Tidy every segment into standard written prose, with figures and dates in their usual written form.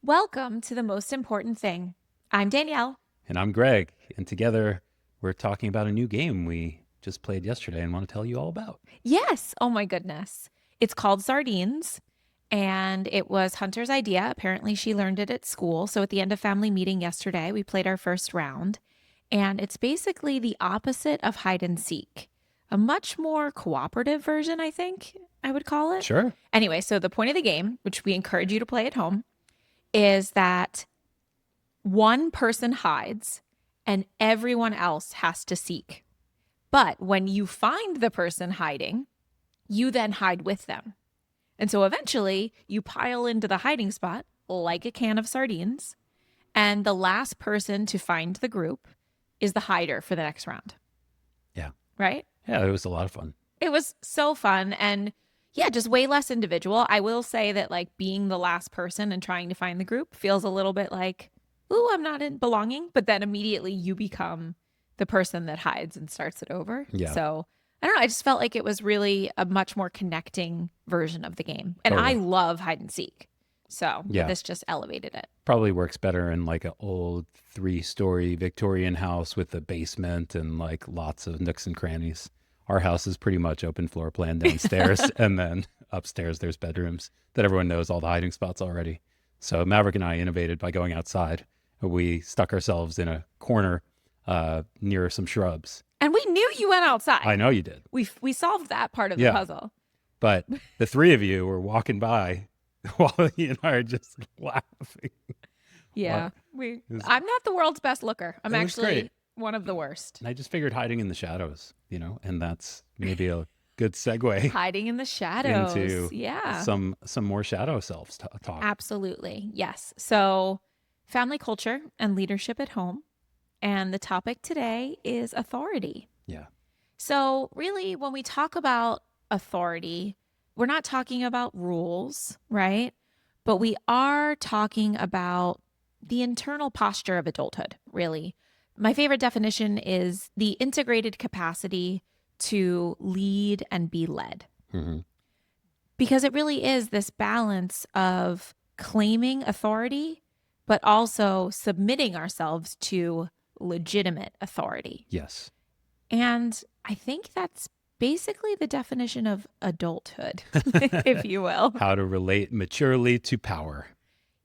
Welcome to The Most Important Thing. I'm Danielle. And I'm Greg. And together we're talking about a new game we just played yesterday and want to tell you all about. Yes, oh my goodness. It's called Sardines, and it was Hunter's idea. Apparently, she learned it at school. So at the end of family meeting yesterday, we played our first round, and it's basically the opposite of hide and seek. A much more cooperative version, I think I would call it. Sure. Anyway, so the point of the game, which we encourage you to play at home, is that one person hides and everyone else has to seek. But when you find the person hiding, you then hide with them. And so eventually you pile into the hiding spot like a can of sardines. And the last person to find the group is the hider for the next round. Yeah. Right? Yeah, it was a lot of fun. It was so fun. And yeah, just way less individual. I will say that like being the last person and trying to find the group feels a little bit like, ooh, I'm not in belonging. But then immediately you become the person that hides and starts it over. Yeah. So I don't know. I just felt like it was really a much more connecting version of the game. And I Totally. love hide and seek. So Yeah. this just elevated it. Probably works better in like an old 3-story Victorian house with a basement and like lots of nooks and crannies. Our house is pretty much open floor plan downstairs. And then upstairs, there's bedrooms that everyone knows all the hiding spots already. So Maverick and I innovated by going outside. We stuck ourselves in a corner near some shrubs. And we knew you went outside. I know you did. We solved that part of the Yeah. puzzle. But the three of you were walking by while he and I are just laughing. Yeah. It was- I'm not the world's best looker. I'm It was actually great. one of the worst. And I just figured hiding in the shadows, and that's maybe a good segue Hiding in the shadows. into Yeah. some more shadow selves talk. Absolutely. Yes. So, family culture and leadership at home. And the topic today is authority. Yeah. So, really, when we talk about authority, we're not talking about rules, right? But we are talking about the internal posture of adulthood, really. My favorite definition is the integrated capacity to lead and be led. Mm-hmm. Because it really is this balance of claiming authority, but also submitting ourselves to legitimate authority. Yes. And I think that's basically the definition of adulthood, if you will. How to relate maturely to power.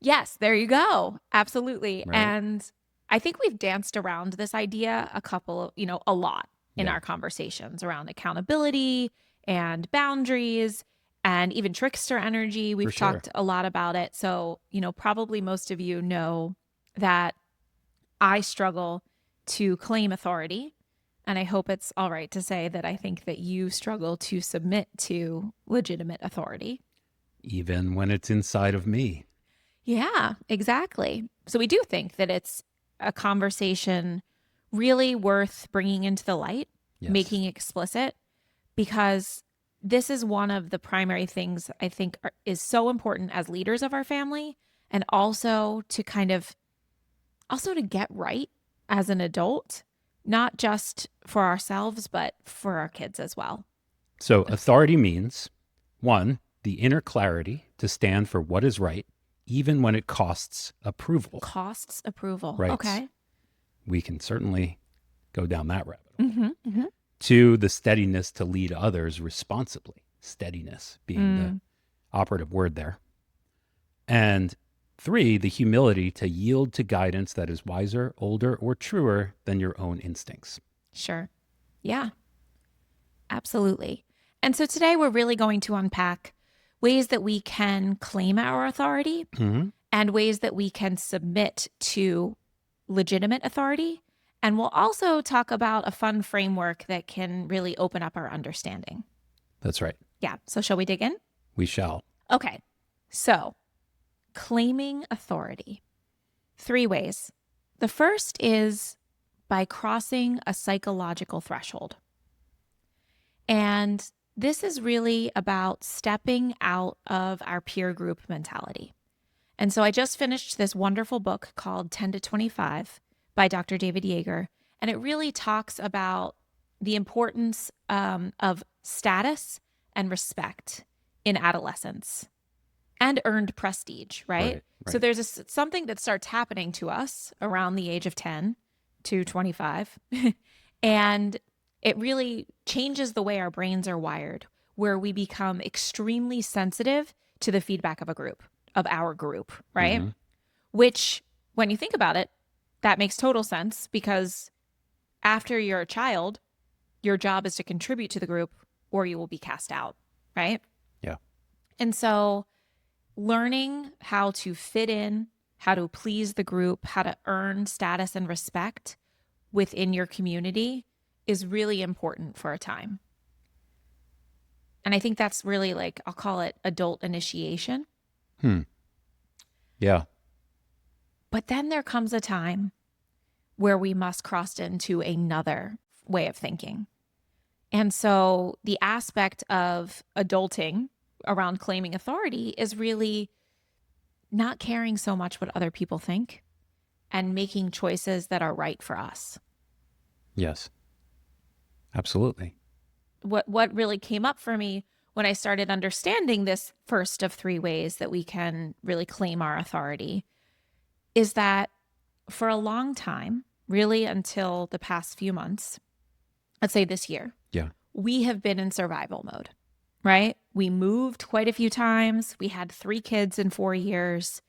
Yes, there you go. Absolutely. Right. And I think we've danced around this idea a lot in Yeah. our conversations around accountability and boundaries and even trickster energy. We've For sure. talked a lot about it. So, probably most of you know that I struggle to claim authority. And I hope it's all right to say that I think that you struggle to submit to legitimate authority. Even when it's inside of me. Yeah, exactly. So we do think that it's a conversation really worth bringing into the light, Yes. making explicit, because this is one of the primary things I think is so important as leaders of our family, and also to get right as an adult, not just for ourselves, but for our kids as well. So authority means, 1, the inner clarity to stand for what is right, even when it costs approval. Costs approval. Right. Okay. We can certainly go down that rabbit hole. Mm-hmm, mm-hmm. 2, the steadiness to lead others responsibly. Steadiness being the operative word there. And 3, the humility to yield to guidance that is wiser, older, or truer than your own instincts. Sure. Yeah. Absolutely. And so today we're really going to unpack ways that we can claim our authority Mm-hmm. and ways that we can submit to legitimate authority. And we'll also talk about a fun framework that can really open up our understanding. That's right. Yeah. So shall we dig in? We shall. Okay. So claiming authority. 3 ways. The first is by crossing a psychological threshold. And this is really about stepping out of our peer group mentality. And so I just finished this wonderful book called 10 to 25 by Dr. David Yeager. And it really talks about the importance of status and respect in adolescence. and earned prestige, right? Right. So Right. there's something that starts happening to us around the age of 10 to 25. And it really changes the way our brains are wired, where we become extremely sensitive to the feedback of our group, right? Mm-hmm. Which, when you think about it, that makes total sense because after you're a child, your job is to contribute to the group or you will be cast out, right? Yeah. And so learning how to fit in, how to please the group, how to earn status and respect within your community is really important for a time. And I think that's really like, I'll call it adult initiation. Hmm. Yeah. But then there comes a time where we must cross into another way of thinking. And so the aspect of adulting around claiming authority is really not caring so much what other people think and making choices that are right for us. Yes. Absolutely. What really came up for me when I started understanding this first of three ways that we can really claim our authority is that for a long time, really until the past few months, let's say this year, Yeah. we have been in survival mode, right? We moved quite a few times. We had 3 kids in 4 years.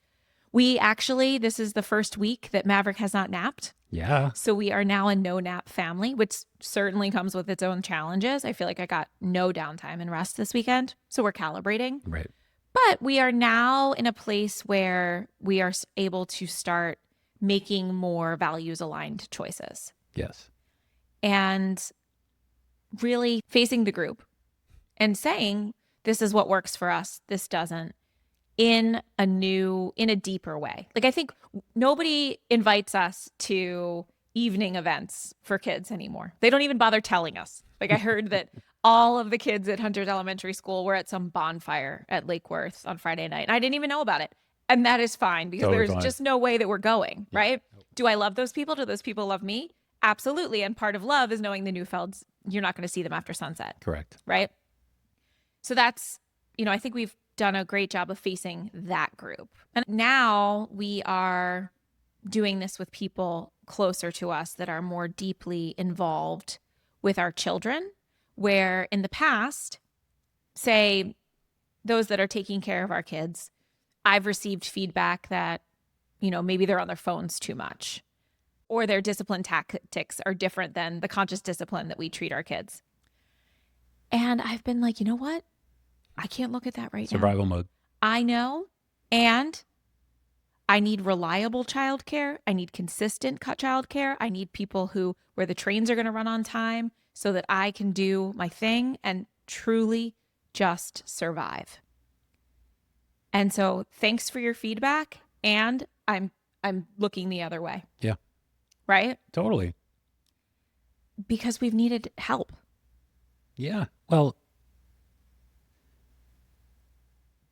This is the first week that Maverick has not napped. Yeah. So we are now a no nap family, which certainly comes with its own challenges. I feel like I got no downtime and rest this weekend. So we're calibrating. Right. But we are now in a place where we are able to start making more values aligned choices Yes. and really facing the group and saying, this is what works for us, this doesn't, in a deeper way. Like, I think nobody invites us to evening events for kids anymore. They don't even bother telling us. Like, I heard that all of the kids at Hunters Elementary School were at some bonfire at Lake Worth on Friday night. And I didn't even know about it. And that is fine because Totally there's fine. just no way that we're going, Yeah. right? Do I love those people? Do those people love me? Absolutely. And part of love is knowing the Neufelds, you're not going to see them after sunset, Correct. right? So that's, I think we've done a great job of facing that group. And now we are doing this with people closer to us that are more deeply involved with our children, where in the past, say those that are taking care of our kids, I've received feedback that, maybe they're on their phones too much or their discipline tactics are different than the conscious discipline that we treat our kids. And I've been like, you know what? I can't look at that right now. Survival mode. I know. And I need reliable childcare. I need consistent childcare. I need people where the trains are going to run on time so that I can do my thing and truly just survive. And so thanks for your feedback. And I'm looking the other way. Yeah. Right? Totally. Because we've needed help. Yeah. Well,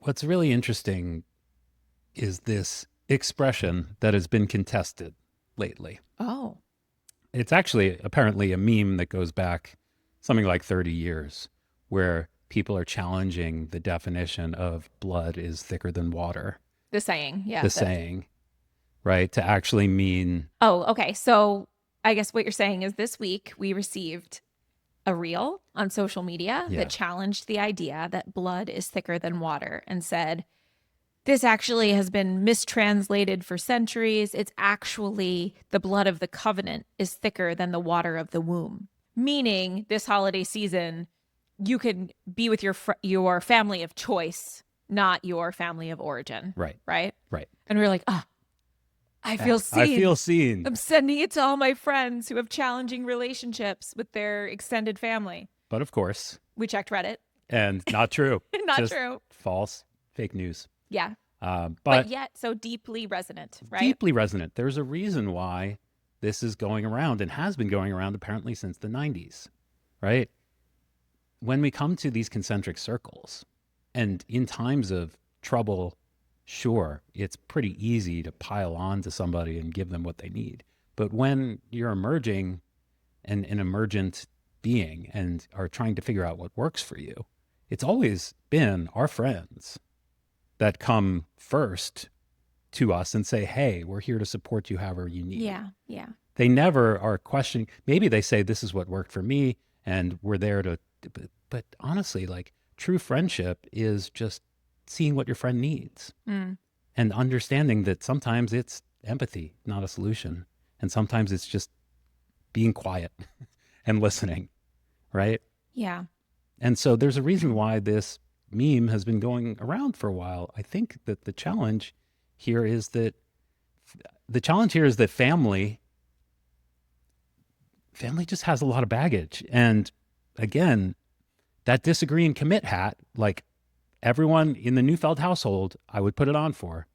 what's really interesting is this expression that has been contested lately. Oh. It's actually apparently a meme that goes back something like 30 years, where people are challenging the definition of blood is thicker than water. The saying, yeah. The saying, right? To actually mean. Oh, okay. So I guess what you're saying is this week we received a reel on social media that challenged the idea that blood is thicker than water and said, this actually has been mistranslated for centuries. It's actually the blood of the covenant is thicker than the water of the womb. Meaning this holiday season, you can be with your family of choice, not your family of origin. Right. Right. Right. And we're like, I feel seen. I feel seen. I'm sending it to all my friends who have challenging relationships with their extended family. But of course. We checked Reddit. And not true. Not Just true. False. Fake news. Yeah. But yet so deeply resonant, right? Deeply resonant. There's a reason why this is going around and has been going around apparently since the 90s, right? When we come to these concentric circles and in times of trouble, sure, it's pretty easy to pile on to somebody and give them what they need. But when you're emerging and an emergent being and are trying to figure out what works for you, it's always been our friends that come first to us and say, hey, we're here to support you however you need. Yeah. Yeah. They never are questioning. Maybe they say, this is what worked for me, and we're there to, but honestly, like true friendship is just seeing what your friend needs and understanding that sometimes it's empathy, not a solution. And sometimes it's just being quiet and listening, right? Yeah. And so there's a reason why this meme has been going around for a while. I think that the challenge here is that family just has a lot of baggage. And again, that disagree and commit hat, like everyone in the Neufeld household, I would put it on for,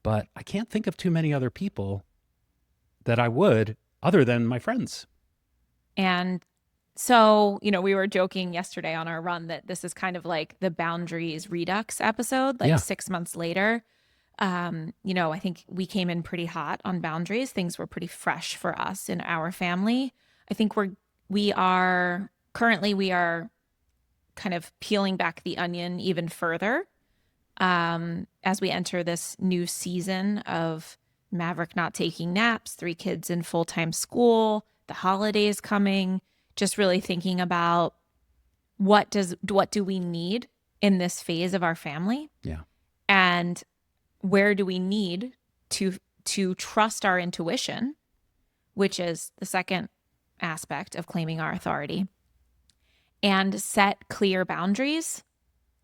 but I can't think of too many other people that I would other than my friends. And so, we were joking yesterday on our run that this is kind of like the boundaries redux episode, like Yeah. 6 months later. I think we came in pretty hot on boundaries. Things were pretty fresh for us in our family. I think we are kind of peeling back the onion even further as we enter this new season of Maverick not taking naps, 3 kids in full-time school, the holidays coming, just really thinking about what do we need in this phase of our family? Yeah. And where do we need to trust our intuition, which is the second aspect of claiming our authority, and set clear boundaries,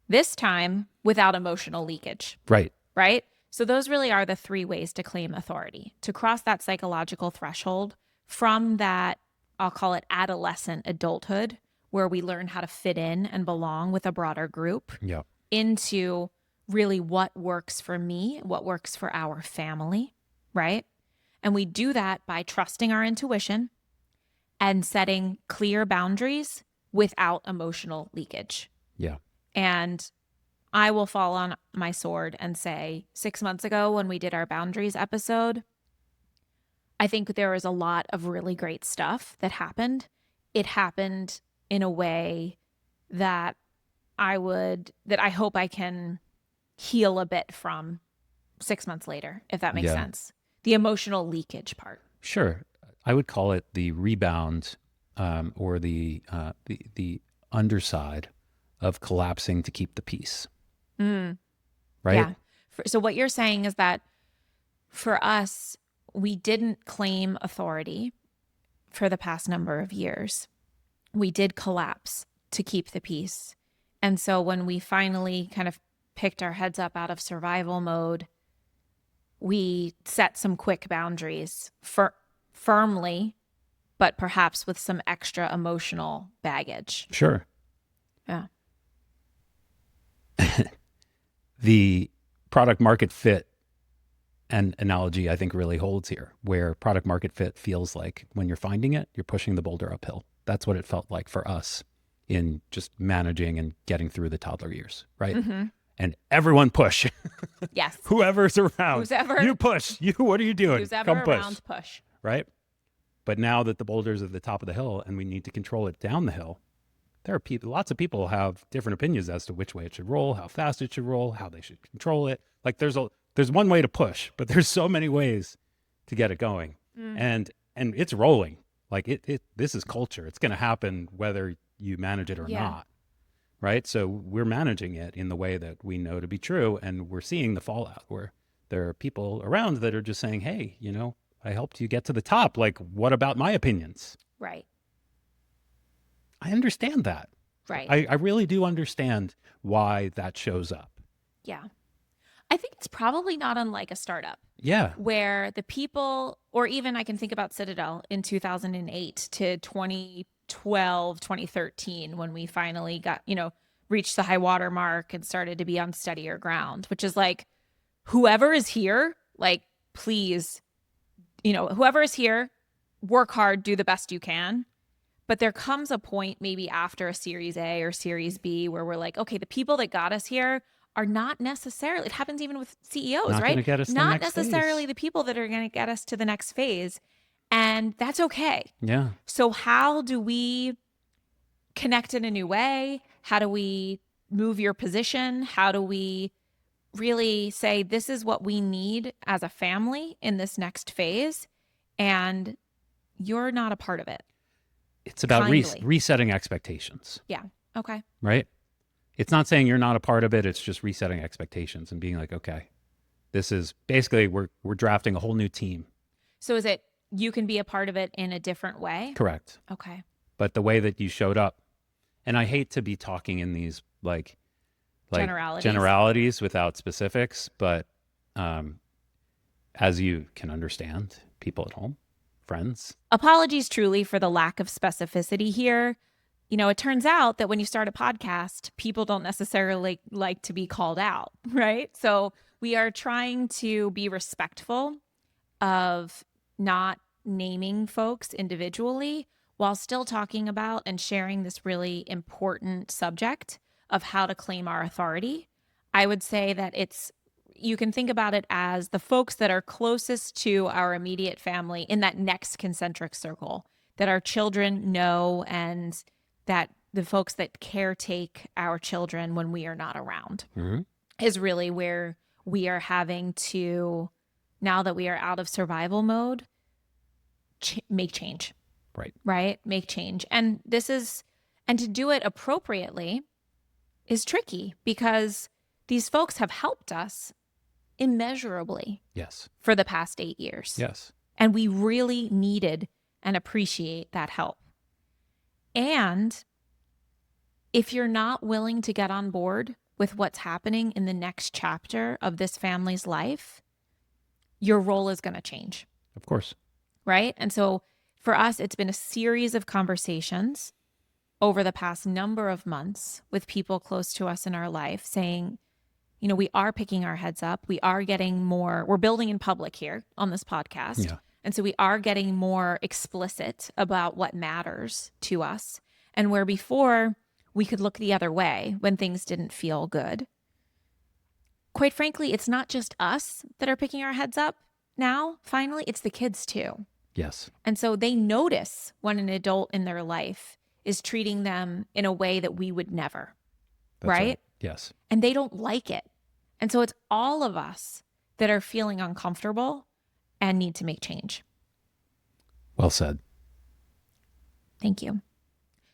this time without emotional leakage. Right. Right? So those really are the 3 ways to claim authority, to cross that psychological threshold from that, I'll call it adolescent adulthood, where we learn how to fit in and belong with a broader group, Yeah. into really what works for me, what works for our family, right? And we do that by trusting our intuition and setting clear boundaries without emotional leakage. Yeah. And I will fall on my sword and say 6 months ago when we did our boundaries episode, I think there was a lot of really great stuff that happened. It happened in a way that I hope I can heal a bit from 6 months later, if that makes sense. The emotional leakage part. Sure. I would call it the rebound, or the underside of collapsing to keep the peace. Right? Yeah. So what you're saying is that for us, we didn't claim authority for the past number of years. We did collapse to keep the peace. And so when we finally kind of picked our heads up out of survival mode, we set some quick boundaries firmly, but perhaps with some extra emotional baggage. Sure. Yeah. The product market fit and analogy, I think, really holds here, where product market fit feels like when you're finding it, you're pushing the boulder uphill. That's what it felt like for us in just managing and getting through the toddler years, right? Mm-hmm. And everyone push. Yes. Whoever's around. Whoever. You push. What are you doing? Who's ever Come push. around, push. Right? But now that the boulder's at the top of the hill and we need to control it down the hill, there are lots of people have different opinions as to which way it should roll, how fast it should roll, how they should control it. Like there's one way to push, but there's so many ways to get it going. And it's rolling. Like this is culture. It's going to happen whether you manage it or not. Right? So we're managing it in the way that we know to be true, and we're seeing the fallout where there are people around that are just saying, "Hey, I helped you get to the top. Like, what about my opinions?" Right. I understand that. Right. I really do understand why that shows up. Yeah. I think it's probably not unlike a startup. Yeah. Where the people, or even I can think about Citadel in 2008 to 2012, 2013, when we finally got, reached the high water mark and started to be on steadier ground, which is like, whoever is here, like, please, whoever is here, work hard, do the best you can. But there comes a point maybe after a Series A or Series B where we're like, okay, the people that got us here are not necessarily, it happens even with CEOs, Not right? gonna get us to the Not next necessarily phase. the people that are going to get us to the next phase. And that's okay. Yeah. So how do we connect in a new way? How do we move your position? How do we really say, this is what we need as a family in this next phase, and you're not a part of it. It's about Kindly. resetting expectations, Yeah. Okay. right? It's not saying you're not a part of it. It's just resetting expectations and being like, okay, this is basically we're drafting a whole new team. So is it you can be a part of it in a different way? Correct. Okay. But the way that you showed up, and I hate to be talking in these like generalities without specifics, but as you can understand, people at home, friends. Apologies truly for the lack of specificity here. You know, it turns out that when you start a podcast, people don't necessarily like to be called out, right? So we are trying to be respectful of not naming folks individually while still talking about and sharing this really important subject of how to claim our authority. I would say that you can think about it as the folks that are closest to our immediate family in that next concentric circle that our children know, and that the folks that caretake our children when we are not around is really where we are having to, now that we are out of survival mode, make change. Right? Make change. And to do it appropriately is tricky because these folks have helped us immeasurably. Yes. For the past 8 years. Yes. And we really needed and appreciate that help. And if you're not willing to get on board with what's happening in the next chapter of this family's life, your role is going to change. Of course. Right? And so for us, it's been a series of conversations over the past number of months with people close to us in our life saying, you know, we are picking our heads up. We are getting more, we're building in public here on this podcast. Yeah. And so we are getting more explicit about what matters to us. And where before we could look the other way when things didn't feel good. Quite frankly, it's not just us that are picking our heads up now. Finally, it's the kids too. Yes. And so they notice when an adult in their life is treating them in a way that we would never. That's right? Yes. And they don't like it. And so it's all of us that are feeling uncomfortable and need to make change. Well said. Thank you.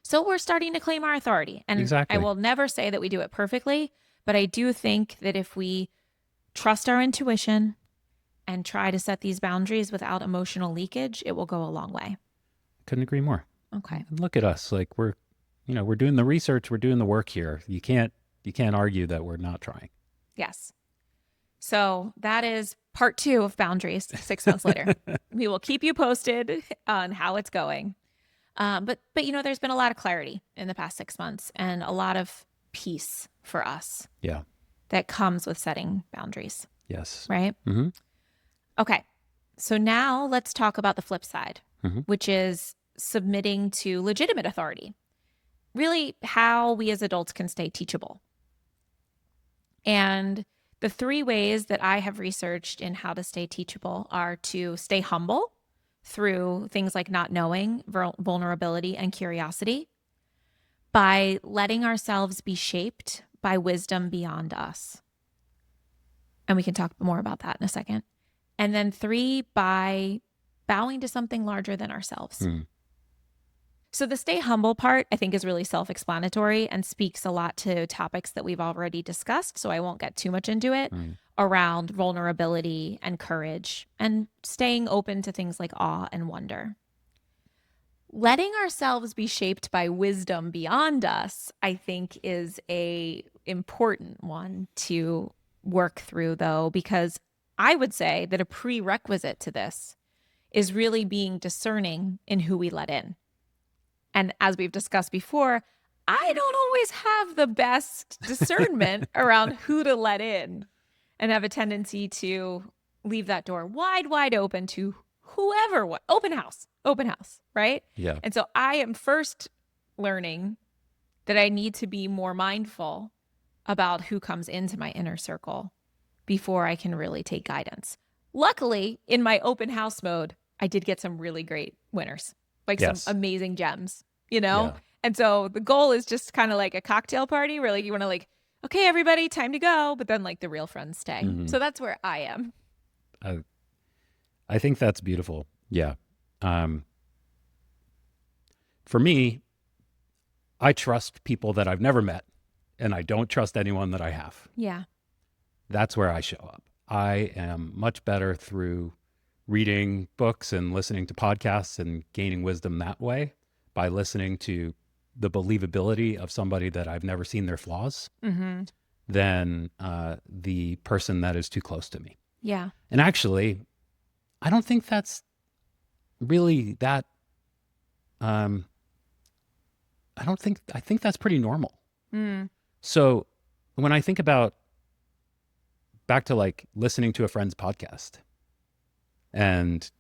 So we're starting to claim our authority. And exactly. I will never say that we do it perfectly, but I do think that if we trust our intuition and try to set these boundaries without emotional leakage, it will go a long way. Couldn't agree more. Okay. And look at us. Like we're doing the research, we're doing the work here. You can't argue that we're not trying. Yes. So that is part 2 of boundaries 6 months later. We will keep you posted on how it's going. But there's been a lot of clarity in the past 6 months and a lot of peace for us. Yeah. That comes with setting boundaries. Yes. Right? Mm-hmm. Okay. So now let's talk about the flip side, which is submitting to legitimate authority. Really how we as adults can stay teachable. And the 3 ways that I have researched in how to stay teachable are to stay humble through things like not knowing, vulnerability, and curiosity, by letting ourselves be shaped by wisdom beyond us. And we can talk more about that in a second. And then 3, by bowing to something larger than ourselves. So the stay humble part, I think, is really self-explanatory and speaks a lot to topics that we've already discussed. So I won't get too much into it around vulnerability and courage and staying open to things like awe and wonder. Letting ourselves be shaped by wisdom beyond us, I think, is a important one to work through, though, because I would say that a prerequisite to this is really being discerning in who we let in. And as we've discussed before, I don't always have the best discernment around who to let in, and have a tendency to leave that door wide open to whoever, open house, right? Yeah. And so I am first learning that I need to be more mindful about who comes into my inner circle before I can really take guidance. Luckily, in my open house mode, I did get some really great winners. Some amazing gems, Yeah. And so the goal is just kind of like a cocktail party where you want to okay, everybody, time to go. But then like the real friends stay. Hmm. So that's where I am. I, I think that's beautiful. Yeah. Um, for me, I trust people that I've never met, and I don't trust anyone that I have. Yeah. That's where I show up. I am much better through reading books and listening to podcasts and gaining wisdom that way by listening to the believability of somebody that I've never seen their flaws Mm-hmm. than the person that is too close to me. Yeah. And actually, I don't think that's really that. Um, I think that's pretty normal. Mm. So when I think about back to like listening to a friend's podcast and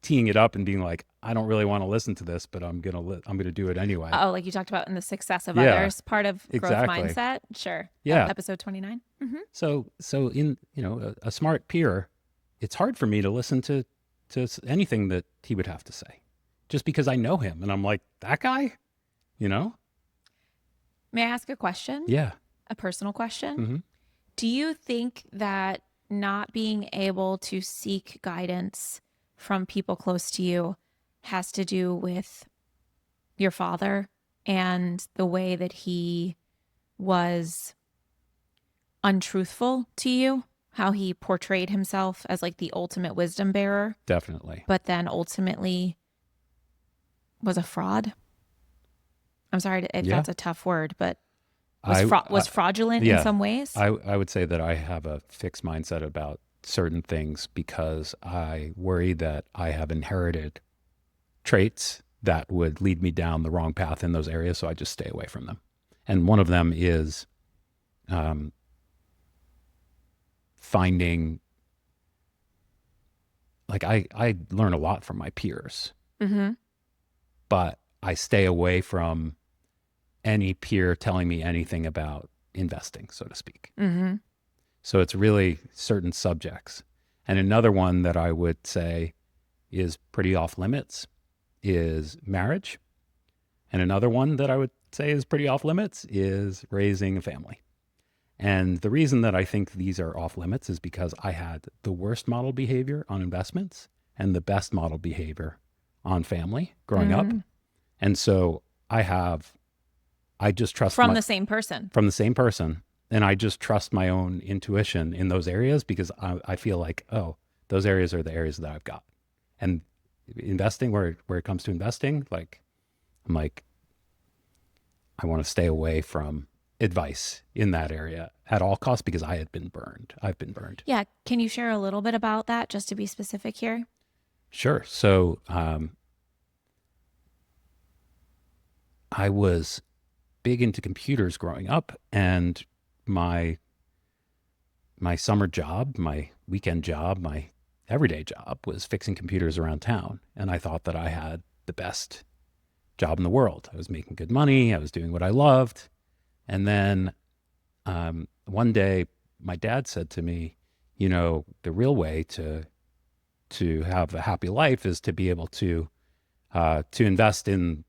teeing it up and being like, I don't really want to listen to this, but I'm gonna do it anyway. Oh, like you talked about in the success of Yeah, others, part of growth exactly. mindset. Sure. Yeah. Episode 29. Mm-hmm. So in a smart peer, it's hard for me to listen to anything that he would have to say, just because I know him and I'm like that guy. You know? May I ask a question? Yeah. A personal question? Hmm. Do you think that not being able to seek guidance from people close to you has to do with your father and the way that he was untruthful to you? How he portrayed himself as like the ultimate wisdom bearer, Definitely. but then ultimately was a fraud? I'm sorry if Yeah. that's a tough word, but I, was fraudulent in yeah. some ways. I would say that I have a fixed mindset about certain things because I worry that I have inherited traits that would lead me down the wrong path in those areas. So I just stay away from them. And one of them is um, finding, like, I learn a lot from my peers, Mm-hmm. but I stay away from any peer telling me anything about investing, so to speak. Mm-hmm. So it's really certain subjects. And another one that I would say is pretty off limits is marriage. And another one that I would say is pretty off limits is raising a family. And the reason that I think these are off limits is because I had the worst model behavior on investments and the best model behavior on family growing up. Mm-hmm. And so I just trust From the same person. from the same person. And I just trust my own intuition in those areas because I feel like, oh, those areas are the areas that I've got. And investing, where it comes to investing, like, I'm like, I want to stay away from advice in that area at all costs because I had been burned. I've been burned. Yeah. Can you share a little bit about that just to be specific here? Sure. So I was big into computers growing up, and my summer job, my weekend job, my everyday job was fixing computers around town. And I thought that I had the best job in the world. I was making good money. I was doing what I loved. And then one day, my dad said to me, the real way to have a happy life is to be able to invest in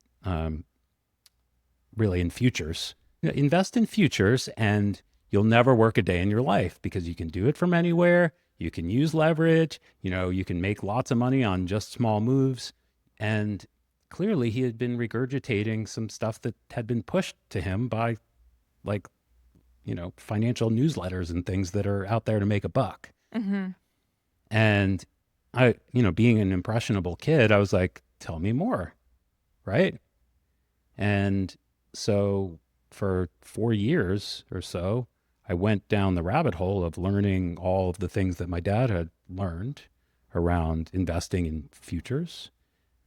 really in futures. Invest in futures, and you'll never work a day in your life because you can do it from anywhere. You can use leverage. You can make lots of money on just small moves. And clearly, he had been regurgitating some stuff that had been pushed to him by, like, financial newsletters and things that are out there to make a buck. Mm-hmm. And being an impressionable kid, I was like, tell me more, right? And so for 4 years or so, I went down the rabbit hole of learning all of the things that my dad had learned around investing in futures.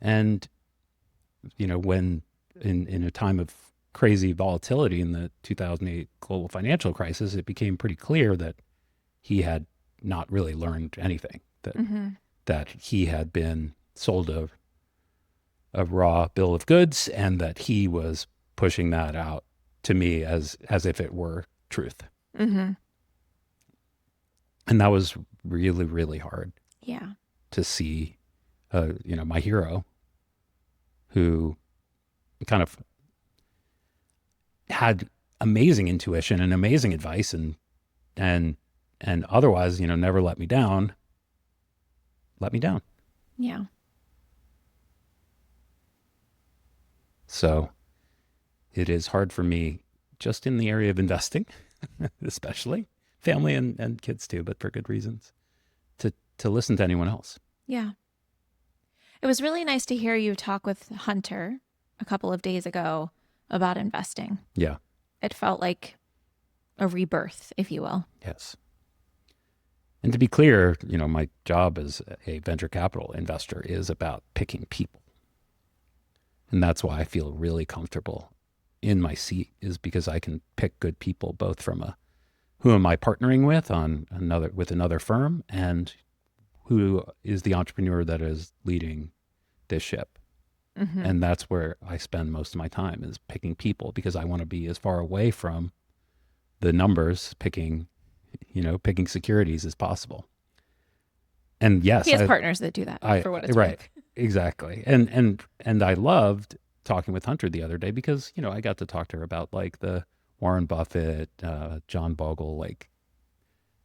And, when in a time of crazy volatility in the 2008 global financial crisis, it became pretty clear that he had not really learned anything, that Mm-hmm. that he had been sold a raw bill of goods and that he was pushing that out to me as if it were truth. Mm-hmm. And that was really, really hard Yeah. to see, my hero who kind of had amazing intuition and amazing advice, and and otherwise, never let me down. Let me down. Yeah. So it is hard for me just in the area of investing, especially family and kids too, but for good reasons, to listen to anyone else. Yeah. It was really nice to hear you talk with Hunter a couple of days ago about investing. Yeah. It felt like a rebirth, if you will. Yes. And to be clear, my job as a venture capital investor is about picking people. And that's why I feel really comfortable in my seat, is because I can pick good people, both from who am I partnering with with another firm, and who is the entrepreneur that is leading this ship. Mm-hmm. And that's where I spend most of my time, is picking people, because I want to be as far away from the numbers, picking securities as possible. And yes, he has partners that do that, for what it's right, worth. Exactly. And I loved talking with Hunter the other day, because I got to talk to her about like the Warren Buffett, John Bogle, like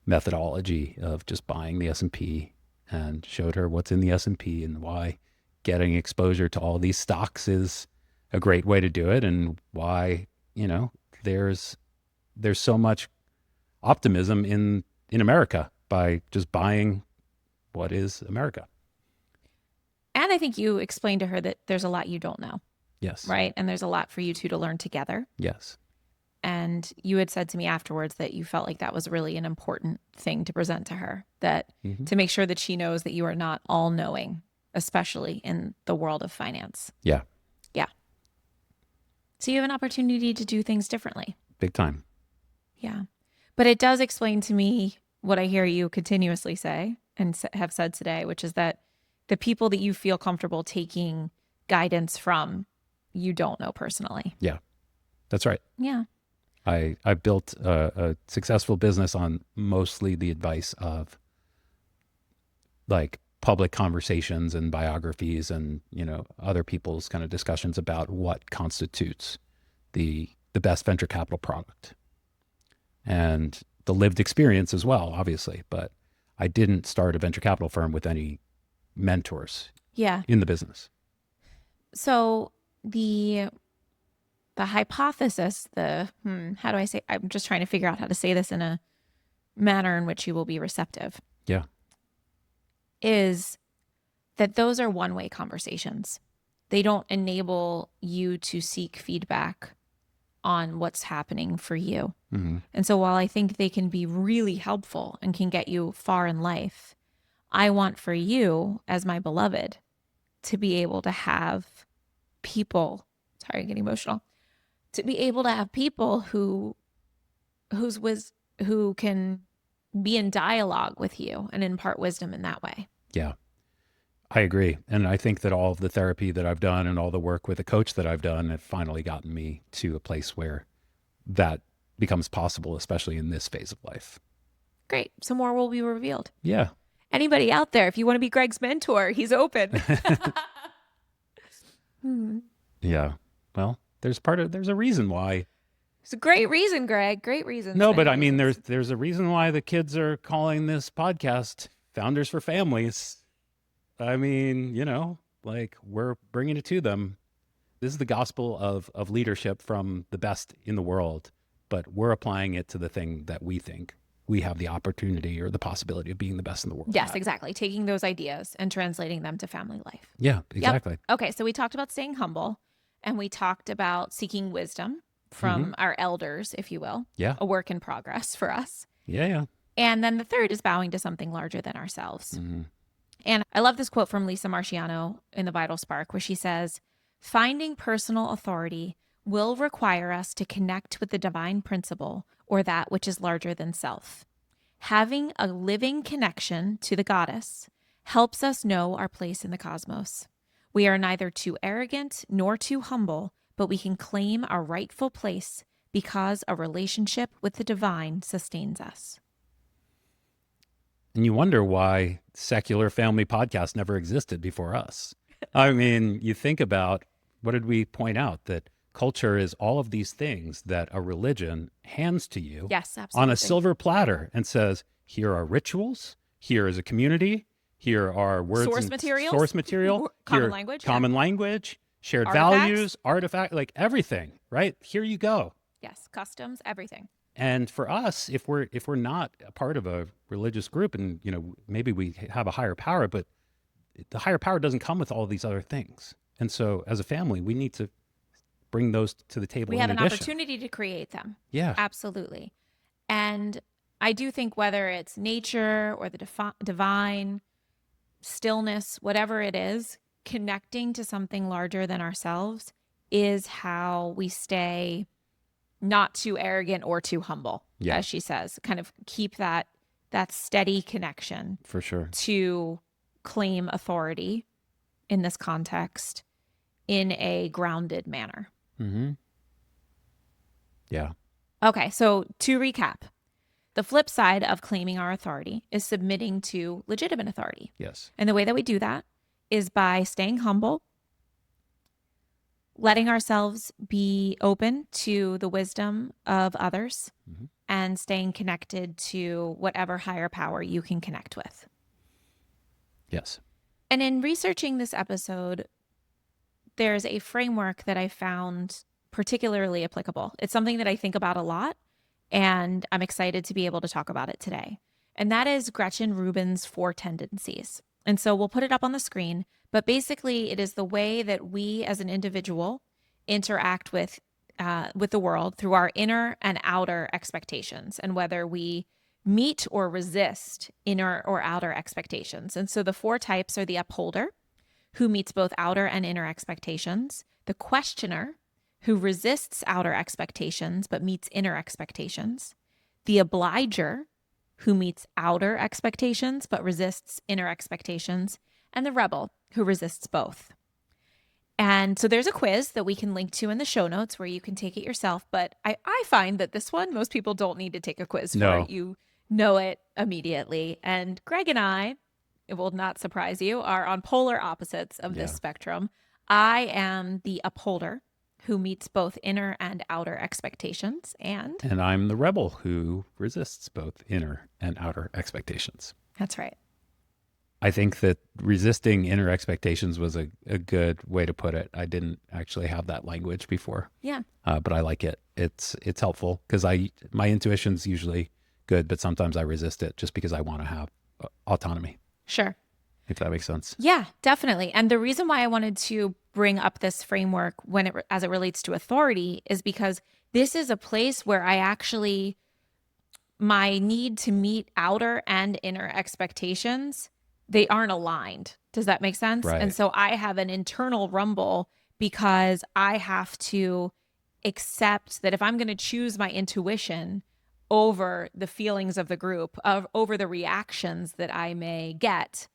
methodology of just buying the S&P, and showed her what's in the S&P and why getting exposure to all these stocks is a great way to do it, and why there's so much optimism in America by just buying what is America. And I think you explained to her that there's a lot you don't know. Yes. Right. And there's a lot for you two to learn together. Yes. And you had said to me afterwards that you felt like that was really an important thing to present to her, that to make sure that she knows that you are not all knowing, especially in the world of finance. Yeah. Yeah. So you have an opportunity to do things differently. Big time. Yeah. But it does explain to me what I hear you continuously say and have said today, which is that the people that you feel comfortable taking guidance from, you don't know personally. Yeah, that's right. Yeah. I built a successful business on mostly the advice of like public conversations and biographies, and other people's kind of discussions about what constitutes the best venture capital product, and the lived experience as well, obviously. But I didn't start a venture capital firm with any mentors in the business. So the hypothesis, how do I say, I'm just trying to figure out how to say this in a manner in which you will be receptive. Yeah. Is that those are one-way conversations. They don't enable you to seek feedback on what's happening for you. Mm-hmm. And so while I think they can be really helpful and can get you far in life, I want for you, as my beloved, to be able to have people, sorry, I'm getting emotional, to be able to have people who can be in dialogue with you and impart wisdom in that way. Yeah, I agree. And I think that all of the therapy that I've done and all the work with a coach that I've done have finally gotten me to a place where that becomes possible, especially in this phase of life. Great. So more will be revealed. Yeah. Anybody out there, if you want to be Greg's mentor, he's open. Yeah. Well, there's a reason why. It's a great reason, Greg. Great reason. No, but I mean, there's a reason why the kids are calling this podcast Founders for Families. I mean, like, we're bringing it to them. This is the gospel of leadership from the best in the world, but we're applying it to the thing that we think we have the opportunity or the possibility of being the best in the world. Yes, exactly. Taking those ideas and translating them to family life. Yeah, exactly. Yep. Okay, so we talked about staying humble, and we talked about seeking wisdom from our elders, if you will. Yeah. A work in progress for us. Yeah. And then the third is bowing to something larger than ourselves. Mm-hmm. And I love this quote from Lisa Marciano in The Vital Spark, where she says, "Finding personal authority will require us to connect with the divine principle or that which is larger than self. Having a living connection to the goddess helps us know our place in the cosmos. We are neither too arrogant nor too humble, but we can claim our rightful place because a relationship with the divine sustains us." And you wonder why secular family podcasts never existed before us. I mean, you think about, what did we point out? That culture is all of these things that a religion hands to you Yes, on a absolutely. silver platter and says, here are rituals, here is a community, here are words Source and materials, source material, common here language, yeah. common language, shared Artifacts, values, artifact, like everything, right? Here you go. yes. Customs, everything. And for us, if we're not a part of a religious group, and maybe we have a higher power, but the higher power doesn't come with all these other things. And so as a family, we need to bring those to the table We in have an addition. opportunity to create them. Yeah. Absolutely. And I do think whether it's nature or the divine, stillness, whatever it is, connecting to something larger than ourselves is how we stay not too arrogant or too humble, Yeah. as she says. Kind of keep that steady connection For sure. to claim authority in this context in a grounded manner. Mm-hmm. Yeah. Okay, so to recap, the flip side of claiming our authority is submitting to legitimate authority. Yes. And the way that we do that is by staying humble, letting ourselves be open to the wisdom of others, Mm-hmm. and staying connected to whatever higher power you can connect with. Yes. And in researching this episode, there's a framework that I found particularly applicable. It's something that I think about a lot, and I'm excited to be able to talk about it today. And that is Gretchen Rubin's 4 tendencies. And so we'll put it up on the screen, but basically it is the way that we as an individual interact with the world through our inner and outer expectations, and whether we meet or resist inner or outer expectations. And so the 4 types are the upholder, who meets both outer and inner expectations, the questioner, who resists outer expectations but meets inner expectations, the obliger, who meets outer expectations but resists inner expectations, and the rebel, who resists both. And so there's a quiz that we can link to in the show notes where you can take it yourself. But I find that this one, most people don't need to take a quiz for No. it. You know it immediately. And Greg and I, it will not surprise you, are on polar opposites of this Yeah. spectrum. I am the upholder who meets both inner and outer expectations. And And I'm the rebel who resists both inner and outer expectations. that's right. I think that resisting inner expectations was a good way to put it. I didn't actually have that language before, Yeah. but I like it. It's helpful because my intuition's usually good, but sometimes I resist it just because I want to have autonomy, Sure. if that makes sense. Yeah, definitely. And the reason why I wanted to bring up this framework as it relates to authority is because this is a place where my need to meet outer and inner expectations, they aren't aligned. Does that make sense? Right. And so I have an internal rumble because I have to accept that if I'm going to choose my intuition over the feelings of the group, over the reactions that I may get,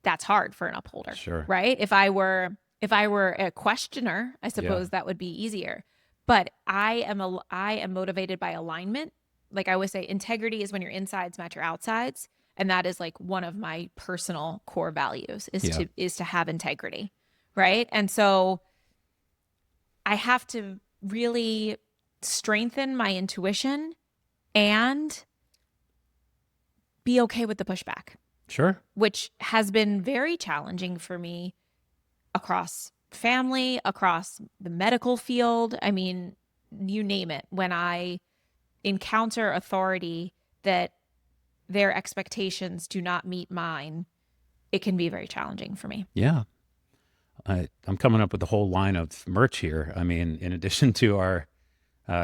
that's hard for an upholder. Sure. Right? If I were a questioner, I suppose that would be easier. But I am motivated by alignment. Like I always say, integrity is when your insides match your outsides. And that is like one of my personal core values is to have integrity. Right. And so I have to really strengthen my intuition and be okay with the pushback. Sure. Which has been very challenging for me across family, across the medical field. I mean, you name it. When I encounter authority that their expectations do not meet mine, it can be very challenging for me. Yeah. I'm coming up with a whole line of merch here. I mean, in addition to our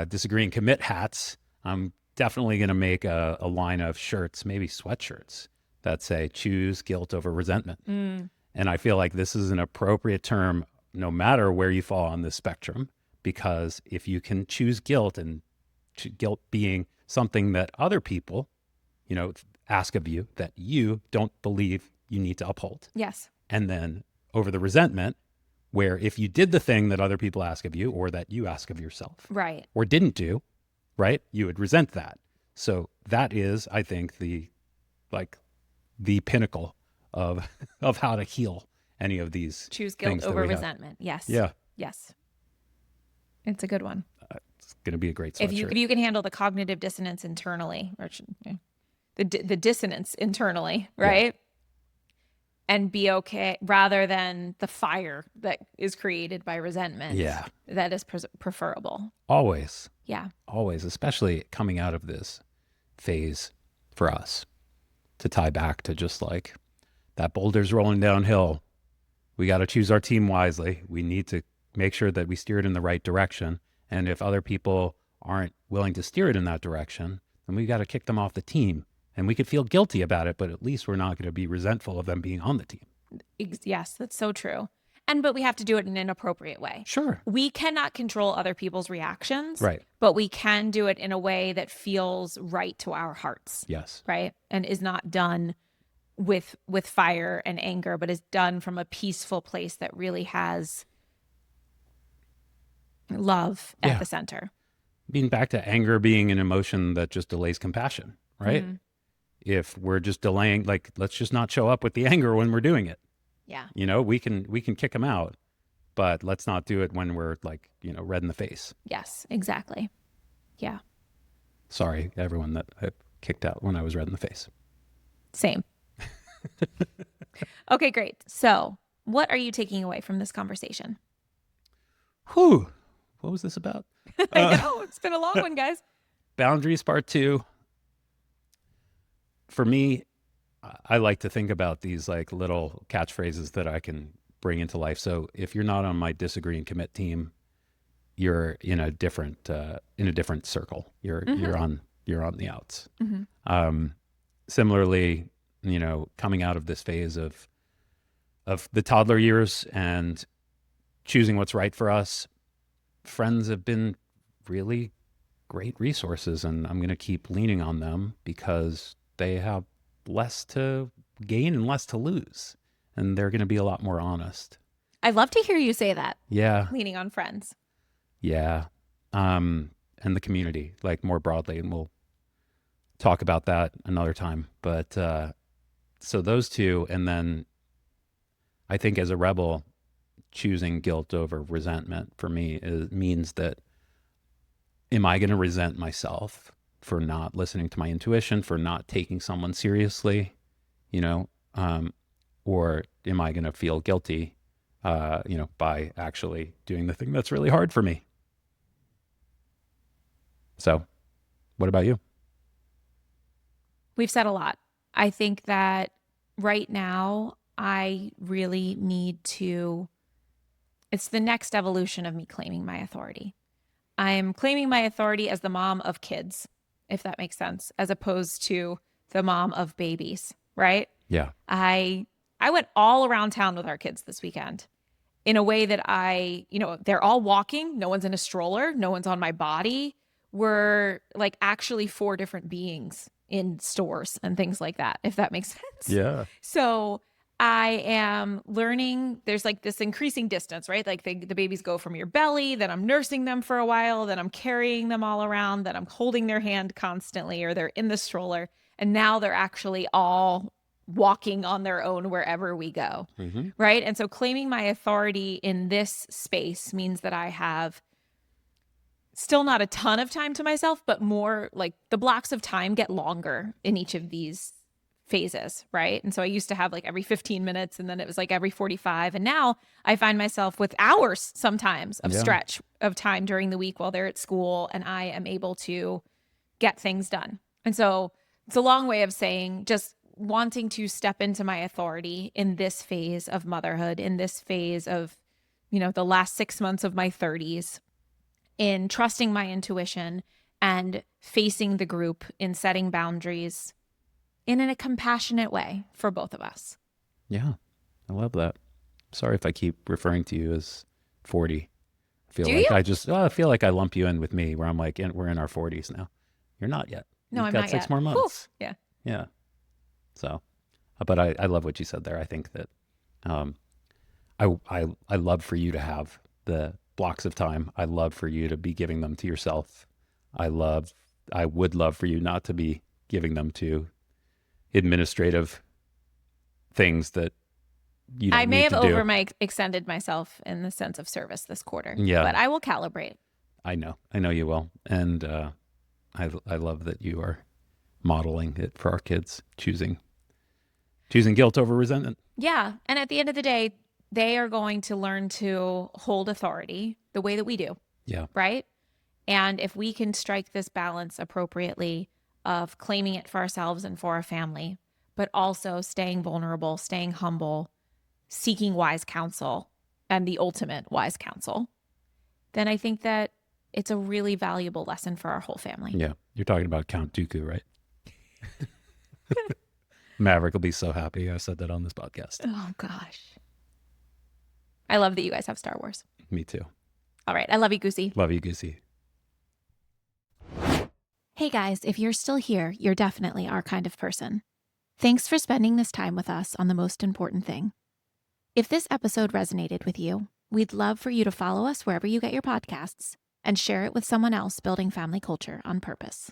disagree and commit hats, I'm definitely going to make a line of shirts, maybe sweatshirts, that say choose guilt over resentment. And I feel like this is an appropriate term no matter where you fall on this spectrum, because if you can choose guilt, and guilt being something that other people, ask of you that you don't believe you need to uphold. Yes. And then over the resentment, where if you did the thing that other people ask of you or that you ask of yourself, Right. or didn't do, right, you would resent that. So that is, I think, the pinnacle of how to heal any of these. Choose guilt things that over we have. resentment. Yes. Yeah. Yes. It's a good one. It's going to be a great If sweatshirt. you can handle the cognitive dissonance internally, or the dissonance internally, Yeah. right? And be okay rather than the fire that is created by resentment. Yeah. That is preferable. Always. Yeah. Always, especially coming out of this phase for us, to tie back to just like that boulder's rolling downhill. We got to choose our team wisely. We need to make sure that we steer it in the right direction. And if other people aren't willing to steer it in that direction, then we got to kick them off the team. And we could feel guilty about it, but at least we're not going to be resentful of them being on the team. Yes, that's so true. But we have to do it in an appropriate way. Sure. We cannot control other people's reactions, Right. but we can do it in a way that feels right to our hearts. Yes. Right. And is not done with fire and anger, but is done from a peaceful place that really has love at the center. Being back to anger being an emotion that just delays compassion, right? Mm-hmm. If we're just delaying, like, let's just not show up with the anger when we're doing it. Yeah. You know, we can kick them out, but let's not do it when we're like, red in the face. Yes, exactly. Yeah. Sorry, everyone that I kicked out when I was red in the face. Same. Okay, great. So what are you taking away from this conversation? Whew. What was this about? I know, it's been a long one, guys. Boundaries part 2. For me, I like to think about these like little catchphrases that I can bring into life. So if you're not on my disagree and commit team, you're in a different circle. You're on the outs. Mm-hmm. Similarly, coming out of this phase of the toddler years and choosing what's right for us, friends have been really great resources, and I'm going to keep leaning on them because they have less to gain and less to lose, and they're going to be a lot more honest. I love to hear you say that. Yeah. Leaning on friends. Yeah. And the community, like more broadly, and we'll talk about that another time. But so those two, and then I think as a rebel, choosing guilt over resentment for me means that, am I going to resent myself for not listening to my intuition, for not taking someone seriously, or am I going to feel guilty, by actually doing the thing that's really hard for me? So what about you? We've said a lot. I think that right now I really need to, it's the next evolution of me claiming my authority. I am claiming my authority as the mom of kids, if that makes sense, as opposed to the mom of babies, right? Yeah. I went all around town with our kids this weekend in a way that they're all walking. No one's in a stroller. No one's on my body. We're like actually 4 different beings in stores and things like that, if that makes sense. Yeah. So I am learning, there's like this increasing distance, right? Like the babies go from your belly, then I'm nursing them for a while, then I'm carrying them all around, then I'm holding their hand constantly, or they're in the stroller. And now they're actually all walking on their own wherever we go, right? And so claiming my authority in this space means that I have still not a ton of time to myself, but more like the blocks of time get longer in each of these phases, right? And so I used to have like every 15 minutes, and then it was like every 45. And now I find myself with hours sometimes of stretch of time during the week while they're at school, and I am able to get things done. And so it's a long way of saying just wanting to step into my authority in this phase of motherhood, in this phase of, the last 6 months of my 30s, in trusting my intuition and facing the group, in setting boundaries in a compassionate way for both of us. Yeah, I love that. Sorry if I keep referring to you as 40. I feel I feel like I lump you in with me, where I'm like, we're in our 40s now. You're not yet. No, You've I'm got not 6 yet. more months. Whew. Yeah. Yeah. So, but I love what you said there. I think that I love for you to have the blocks of time. I love for you to be giving them to yourself. I would love for you not to be giving them to administrative things that you don't I may need have to do. extended myself in the sense of service this quarter. Yeah. But I will calibrate. I know you will. And I love that you are modeling it for our kids, choosing guilt over resentment. Yeah. And at the end of the day, they are going to learn to hold authority the way that we do, Yeah. right? And if we can strike this balance appropriately of claiming it for ourselves and for our family, but also staying vulnerable, staying humble, seeking wise counsel and the ultimate wise counsel, then I think that it's a really valuable lesson for our whole family. Yeah. You're talking about Count Dooku, right? Maverick will be so happy I said that on this podcast. Oh, gosh. I love that you guys have Star Wars. Me too. All right. I love you, Goosey. Love you, Goosey. Hey, guys, if you're still here, you're definitely our kind of person. Thanks for spending this time with us on the most important thing. If this episode resonated with you, we'd love for you to follow us wherever you get your podcasts and share it with someone else building family culture on purpose.